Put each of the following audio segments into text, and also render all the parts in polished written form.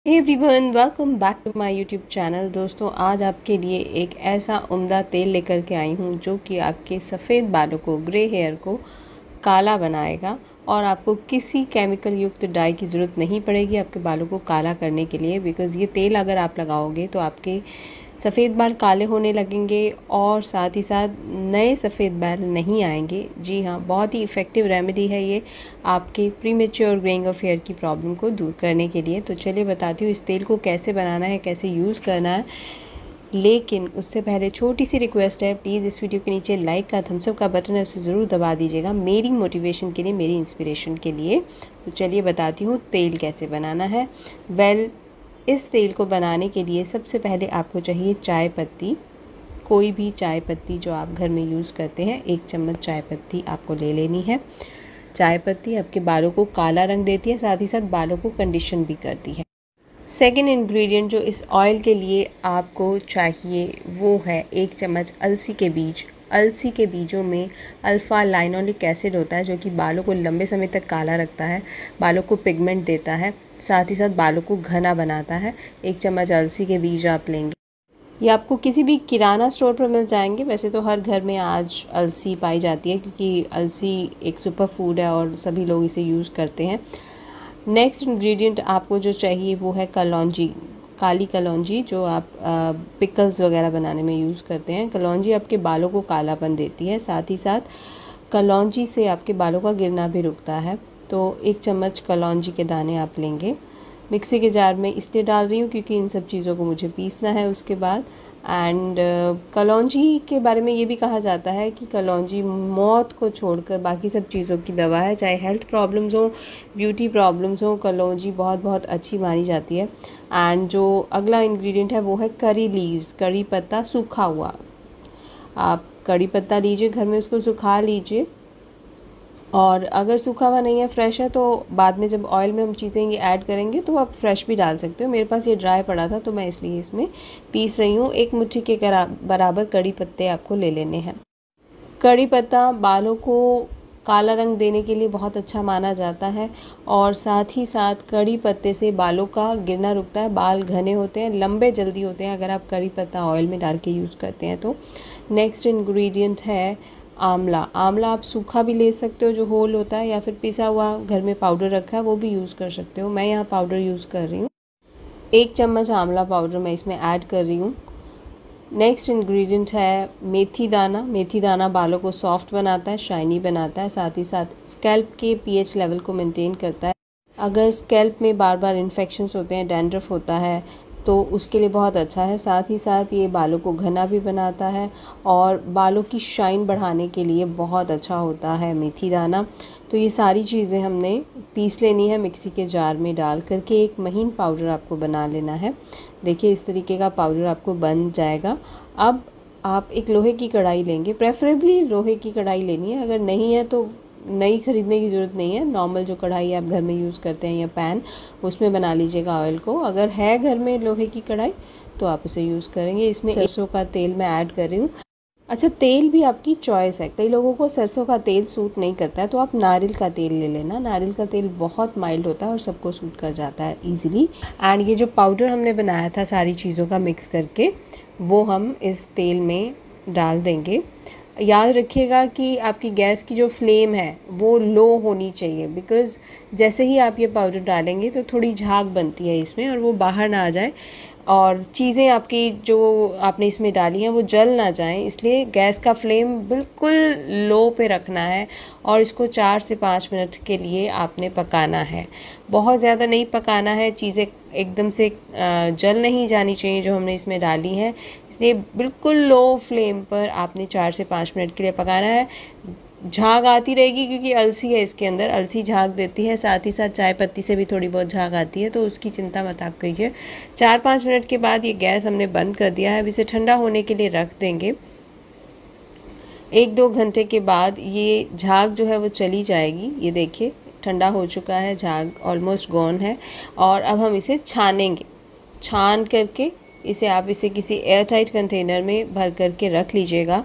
Everyone, welcome back to my YouTube channel. दोस्तों, आज आपके लिए एक ऐसा उम्दा तेल लेकर के आई हूँ जो कि आपके सफ़ेद बालों को, ग्रे हेयर को काला बनाएगा और आपको किसी केमिकल युक्त डाई की ज़रूरत नहीं पड़ेगी आपके बालों को काला करने के लिए। बिकॉज़ ये तेल अगर आप लगाओगे तो आपके सफ़ेद बाल काले होने लगेंगे और साथ ही साथ नए सफ़ेद बाल नहीं आएंगे। जी हाँ, बहुत ही इफ़ेक्टिव रेमेडी है ये आपके प्रीमेच्योर ग्रेइंग ऑफ हेयर की प्रॉब्लम को दूर करने के लिए। तो चलिए बताती हूँ इस तेल को कैसे बनाना है, कैसे यूज़ करना है। लेकिन उससे पहले छोटी सी रिक्वेस्ट है, प्लीज़ इस वीडियो के नीचे लाइक का थम्स अप का बटन है, उसे ज़रूर दबा दीजिएगा मेरी मोटिवेशन के लिए, मेरी इंस्पिरेशन के लिए। तो चलिए बताती हूँ तेल कैसे बनाना है। इस तेल को बनाने के लिए सबसे पहले आपको चाहिए चाय पत्ती। कोई भी चाय पत्ती जो आप घर में यूज़ करते हैं, 1 चम्मच चाय पत्ती आपको ले लेनी है। चाय पत्ती आपके बालों को काला रंग देती है, साथ ही साथ बालों को कंडीशन भी करती है। सेकेंड इंग्रेडिएंट जो इस ऑयल के लिए आपको चाहिए वो है 1 चम्मच अलसी के बीज। अलसी के बीजों में अल्फ़ा लाइनोलिक एसिड होता है जो कि बालों को लंबे समय तक काला रखता है, बालों को पिगमेंट देता है, साथ ही साथ बालों को घना बनाता है। 1 चम्मच अलसी के बीज आप लेंगे। ये आपको किसी भी किराना स्टोर पर मिल जाएंगे। वैसे तो हर घर में आज अलसी पाई जाती है क्योंकि अलसी एक सुपर फूड है और सभी लोग इसे यूज़ करते हैं। नेक्स्ट इंग्रेडिएंट आपको जो चाहिए वो है कलौंजी, काली कलौंजी जो आप पिकल्स वगैरह बनाने में यूज़ करते हैं। कलौंजी आपके बालों को कालापन देती है, साथ ही साथ कलौंजी से आपके बालों का गिरना भी रुकता है। तो 1 चम्मच कलौंजी के दाने आप लेंगे। मिक्सी के जार में इसलिए डाल रही हूँ क्योंकि इन सब चीज़ों को मुझे पीसना है उसके बाद। एंड कलौंजी के बारे में ये भी कहा जाता है कि कलौंजी मौत को छोड़कर बाकी सब चीज़ों की दवा है। चाहे हेल्थ प्रॉब्लम्स हो, ब्यूटी प्रॉब्लम्स हो, कलौंजी बहुत बहुत अच्छी मानी जाती है। एंड जो अगला इंग्रेडिएंट है वो है करी लीव्स, करी पत्ता सूखा हुआ। आप करी पत्ता लीजिए, घर में उसको सुखा लीजिए, और अगर सूखा हुआ नहीं है, फ्रेश है, तो बाद में जब ऑयल में हम चीज़ें ये ऐड करेंगे तो आप फ्रेश भी डाल सकते हो। मेरे पास ये ड्राई पड़ा था तो मैं इसलिए इसमें पीस रही हूँ। 1 मुट्ठी के बराबर कड़ी पत्ते आपको ले लेने हैं। कड़ी पत्ता बालों को काला रंग देने के लिए बहुत अच्छा माना जाता है और साथ ही साथ कड़ी पत्ते से बालों का गिरना रुकता है, बाल घने होते हैं, लंबे जल्दी होते हैं अगर आप कड़ी पत्ता ऑयल में डाल के यूज़ करते हैं तो। नेक्स्ट इंग्रेडिएंट है आंवला। आंवला आप सूखा भी ले सकते हो जो होल होता है, या फिर पिसा हुआ घर में पाउडर रखा है वो भी यूज़ कर सकते हो। मैं यहाँ पाउडर यूज़ कर रही हूँ। 1 चम्मच आंवला पाउडर मैं इसमें ऐड कर रही हूँ। नेक्स्ट इंग्रेडिएंट है मेथी दाना। मेथी दाना बालों को सॉफ्ट बनाता है, शाइनी बनाता है, साथ ही साथ स्कैल्प के पीएच लेवल को मेंटेन करता है। अगर स्कैल्प में बार बार इन्फेक्शंस होते हैं, डैंड्रफ होता है, तो उसके लिए बहुत अच्छा है। साथ ही साथ ये बालों को घना भी बनाता है और बालों की शाइन बढ़ाने के लिए बहुत अच्छा होता है मेथी दाना। तो ये सारी चीज़ें हमने पीस लेनी है मिक्सी के जार में डाल करके, एक महीन पाउडर आपको बना लेना है। देखिए इस तरीके का पाउडर आपको बन जाएगा। अब आप एक लोहे की कढ़ाई लेंगे, प्रेफरेबली लोहे की कढ़ाई लेनी है। अगर नहीं है तो नई खरीदने की ज़रूरत नहीं है, नॉर्मल जो कढ़ाई आप घर में यूज़ करते हैं या पैन, उसमें बना लीजिएगा ऑयल को। अगर है घर में लोहे की कढ़ाई तो आप उसे यूज़ करेंगे। इसमें सरसों का तेल मैं ऐड कर रही हूँ। अच्छा, तेल भी आपकी चॉइस है। कई लोगों को सरसों का तेल सूट नहीं करता है तो आप नारियल का तेल ले लेना। नारियल का तेल बहुत माइल्ड होता है और सबको सूट कर जाता है ईजिली। एंड ये जो पाउडर हमने बनाया था सारी चीज़ों का मिक्स करके, वो हम इस तेल में डाल देंगे। याद रखिएगा कि आपकी गैस की जो फ्लेम है वो लो होनी चाहिए, बिकॉज़ जैसे ही आप ये पाउडर डालेंगे तो थोड़ी झाग बनती है इसमें और वो बाहर ना आ जाए और चीज़ें आपकी जो आपने इसमें डाली हैं वो जल ना जाएं। इसलिए गैस का फ्लेम बिल्कुल लो पे रखना है और इसको 4 से 5 मिनट के लिए आपने पकाना है। बहुत ज़्यादा नहीं पकाना है, चीज़ें एकदम से जल नहीं जानी चाहिए जो हमने इसमें डाली हैं। इसलिए बिल्कुल लो फ्लेम पर आपने 4 से 5 मिनट के लिए पकाना है। झाग आती रहेगी क्योंकि अलसी है इसके अंदर, अलसी झाग देती है, साथ ही साथ चाय पत्ती से भी थोड़ी बहुत झाग आती है, तो उसकी चिंता मत आप कीजिए। 4-5 मिनट के बाद ये गैस हमने बंद कर दिया है। अब इसे ठंडा होने के लिए रख देंगे। 1-2 घंटे के बाद ये झाग जो है वो चली जाएगी। ये देखिए ठंडा हो चुका है, झाग ऑलमोस्ट गॉन है। और अब हम इसे छानेंगे। छान करके इसे किसी एयर टाइट कंटेनर में भर करके रख लीजिएगा।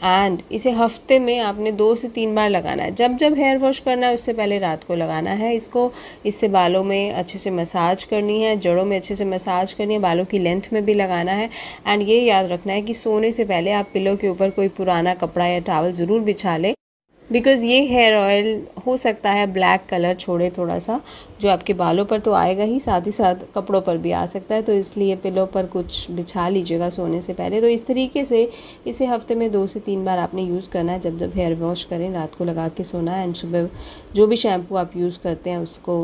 एंड इसे हफ्ते में आपने 2 से 3 बार लगाना है। जब जब हेयर वॉश करना है उससे पहले रात को लगाना है इसको। इससे बालों में अच्छे से मसाज करनी है, जड़ों में अच्छे से मसाज करनी है, बालों की लेंथ में भी लगाना है। एंड ये याद रखना है कि सोने से पहले आप पिलो के ऊपर कोई पुराना कपड़ा या टॉवल ज़रूर बिछा लें, बिकॉज़ ये हेयर ऑयल हो सकता है ब्लैक कलर छोड़े थोड़ा सा, जो आपके बालों पर तो आएगा ही, साथ ही साथ कपड़ों पर भी आ सकता है। तो इसलिए पिलो पर कुछ बिछा लीजिएगा सोने से पहले। तो इस तरीके से इसे हफ्ते में 2 से 3 बार आपने यूज़ करना है। जब जब हेयर वॉश करें रात को लगा के सोना है, एंड सुबह जो भी शैम्पू आप यूज़ करते हैं उसको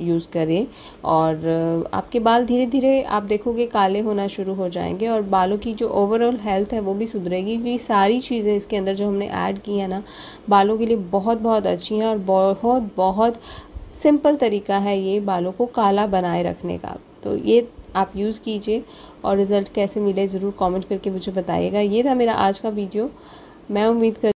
यूज़ करें। और आपके बाल धीरे धीरे आप देखोगे काले होना शुरू हो जाएंगे, और बालों की जो ओवरऑल हेल्थ है वो भी सुधरेगी, क्योंकि सारी चीज़ें इसके अंदर जो हमने ऐड की है ना, बालों के लिए बहुत बहुत अच्छी हैं। और बहुत बहुत सिंपल तरीका है ये बालों को काला बनाए रखने का। तो ये आप यूज़ कीजिए, और रिज़ल्ट कैसे मिले ज़रूर कमेंट करके मुझे बताइएगा। ये था मेरा आज का वीडियो। मैं उम्मीद कर